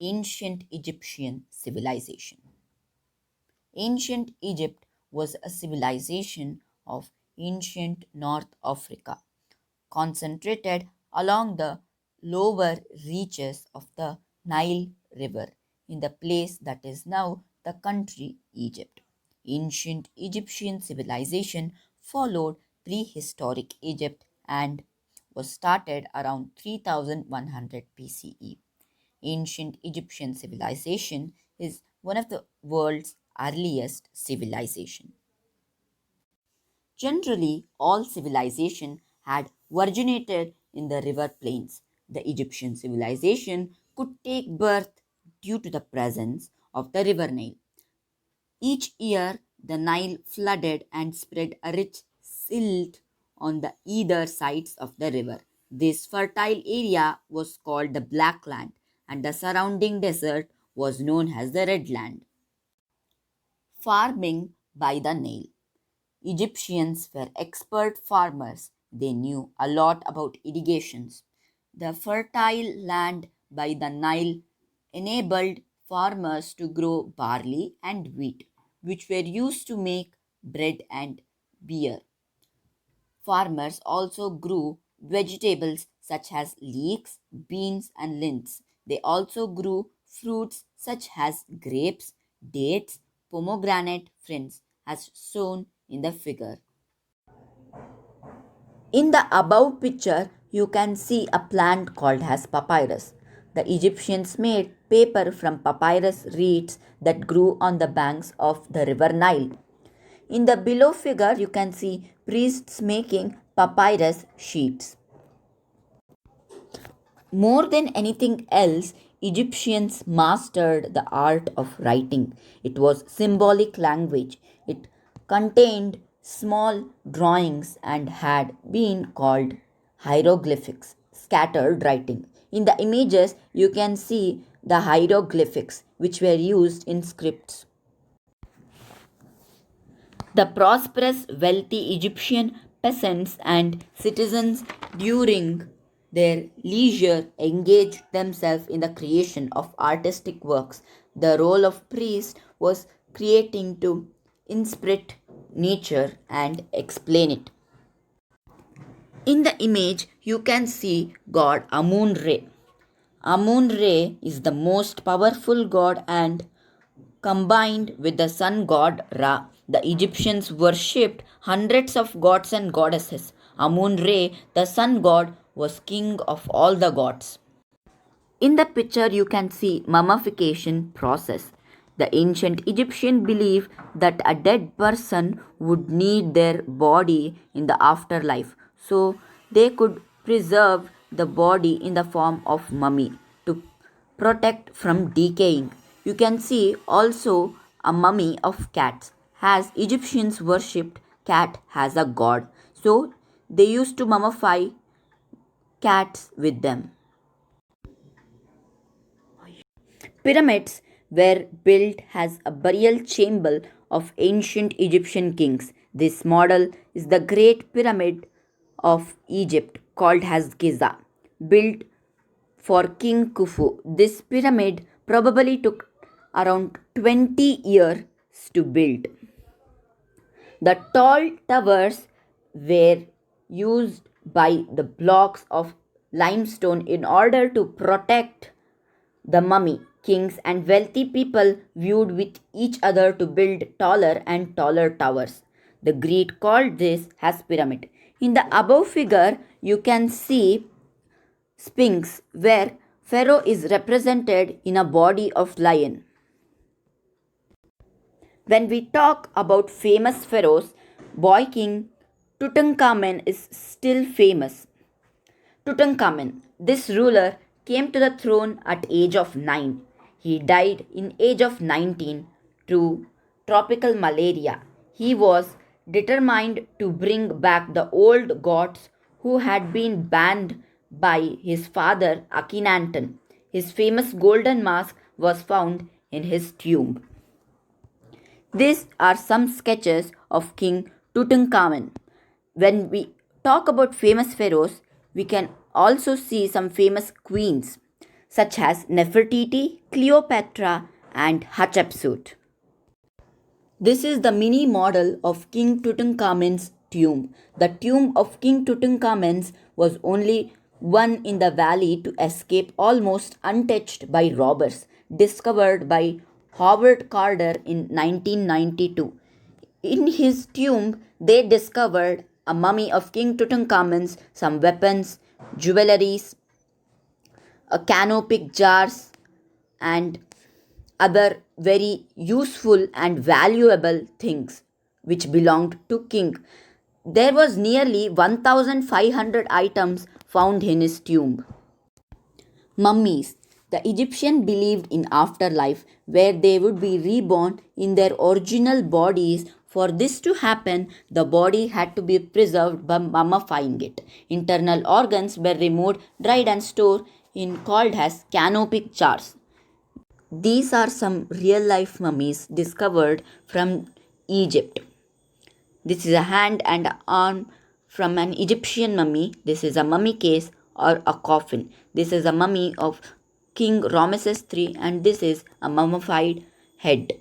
Ancient Egyptian civilization. Ancient Egypt was a civilization of ancient North Africa, concentrated along the lower reaches of the Nile River in the place that is now the country Egypt. Ancient Egyptian civilization followed prehistoric Egypt and was started around 3100 BCE. Ancient Egyptian civilization is one of the world's earliest civilization. Generally, all civilization had originated in the river plains. The Egyptian civilization could take birth due to the presence of the river Nile. Each year, the Nile flooded and spread a rich silt on the either sides of the river. This fertile area was called the Black Land, and the surrounding desert was known as the Red Land. Farming by the Nile. Egyptians were expert farmers. They knew a lot about irrigations. The fertile land by the Nile enabled farmers to grow barley and wheat, which were used to make bread and beer. Farmers also grew vegetables such as leeks, beans, and lentils. They also grew fruits such as grapes, dates, pomegranate, friends, as shown in the figure. In the above picture, you can see a plant called as papyrus. The Egyptians made paper from papyrus reeds that grew on the banks of the river Nile. In the below figure, you can see priests making papyrus sheets. More than anything else, Egyptians mastered the art of writing. It was symbolic language. It contained small drawings and had been called hieroglyphics, scattered writing. In the images, you can see the hieroglyphics which were used in scripts. The prosperous, wealthy Egyptian peasants and citizens during their leisure engaged themselves in the creation of artistic works. The role of priest was creating to interpret nature and explain it. In the image, you can see god Amun Re. Amun Re is the most powerful god and combined with the sun god Ra. The Egyptians worshipped hundreds of gods and goddesses. Amun Re, the sun god, was king of all the gods. In the picture, you can see mummification process. The ancient Egyptian believed that a dead person would need their body in the afterlife, so they could preserve the body in the form of mummy to protect from decaying. You can see also a mummy of cats. As Egyptians worshipped cat as a god, so they used to mummify cats with them. Pyramids were built as a burial chamber of ancient Egyptian kings. This model is the Great Pyramid of Egypt, called as Giza, built for King Khufu. This pyramid probably took around 20 years to build. The tall towers were used by the blocks of limestone in order to protect the mummy. Kings and wealthy people viewed with each other to build taller and taller towers. The Greek called this as pyramid. In the above figure, you can see Sphinx, where Pharaoh is represented in a body of lion. When we talk about famous pharaohs, boy king Tutankhamen is still famous. Tutankhamen, this ruler came to the throne at age of 9. He died in age of 19 to tropical malaria. He was determined to bring back the old gods who had been banned by his father Akhenaten. His famous golden mask was found in his tomb. These are some sketches of King Tutankhamen. When we talk about famous pharaohs, we can also see some famous queens. such as Nefertiti, Cleopatra, and Hatshepsut. This is the mini model of King Tutankhamun's tomb. The tomb of King Tutankhamun was only one in the valley to escape almost untouched by robbers, discovered by Howard Carter in 1992. In his tomb, they discovered a mummy of King Tutankhamun, some weapons, jewelries, a canopic jars, and other very useful and valuable things which belonged to king. There was nearly 1500 items found in his tomb. Mummies. The Egyptian believed in afterlife where they would be reborn in their original bodies. For this to happen, the body had to be preserved by mummifying it. Internal organs were removed, dried and stored in called as canopic jars. These are some real life mummies discovered from Egypt. This is a hand and arm from an Egyptian mummy. This is a mummy case or a coffin. This is a mummy of King Ramesses III, and this is a mummified head.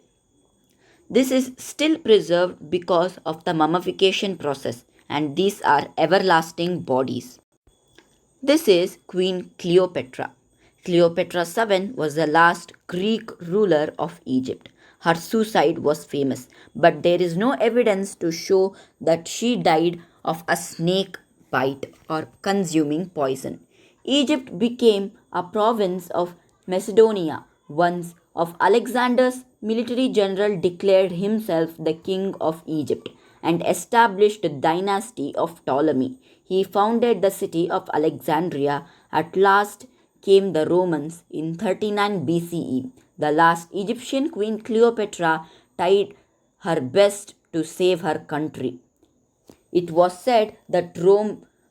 This is still preserved because of the mummification process, and these are everlasting bodies. This is Queen Cleopatra. Cleopatra VII was the last Greek ruler of Egypt. Her suicide was famous, but there is no evidence to show that she died of a snake bite or consuming poison. Egypt became a province of Macedonia once of Alexander's military general declared himself the king of Egypt and established the dynasty of Ptolemy. He founded the city of Alexandria. At last came the Romans in 39 BCE. The last Egyptian queen Cleopatra tried her best to save her country. It was said that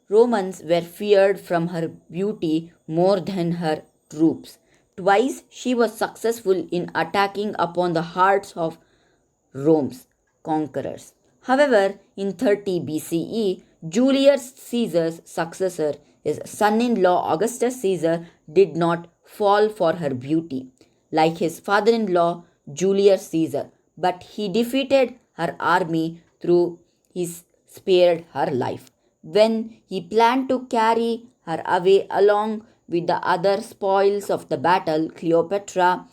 Romans were feared from her beauty more than her troops. Twice she was successful in attacking upon the hearts of Rome's conquerors. However, in 30 BCE, Julius Caesar's successor, his son in law Augustus Caesar, did not fall for her beauty, like his father in law Julius Caesar, but he defeated her army through his spared her life. When he planned to carry her away along with the other spoils of the battle, Cleopatra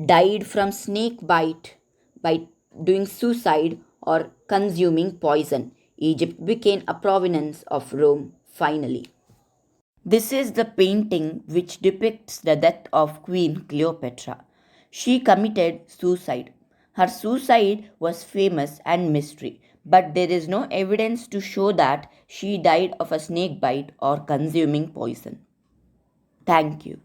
died from snake bite by doing suicide or consuming poison. Egypt became a province of Rome finally. This is the painting which depicts the death of Queen Cleopatra. She committed suicide. Her suicide was famous and mystery, but there is no evidence to show that she died of a snake bite or consuming poison. Thank you.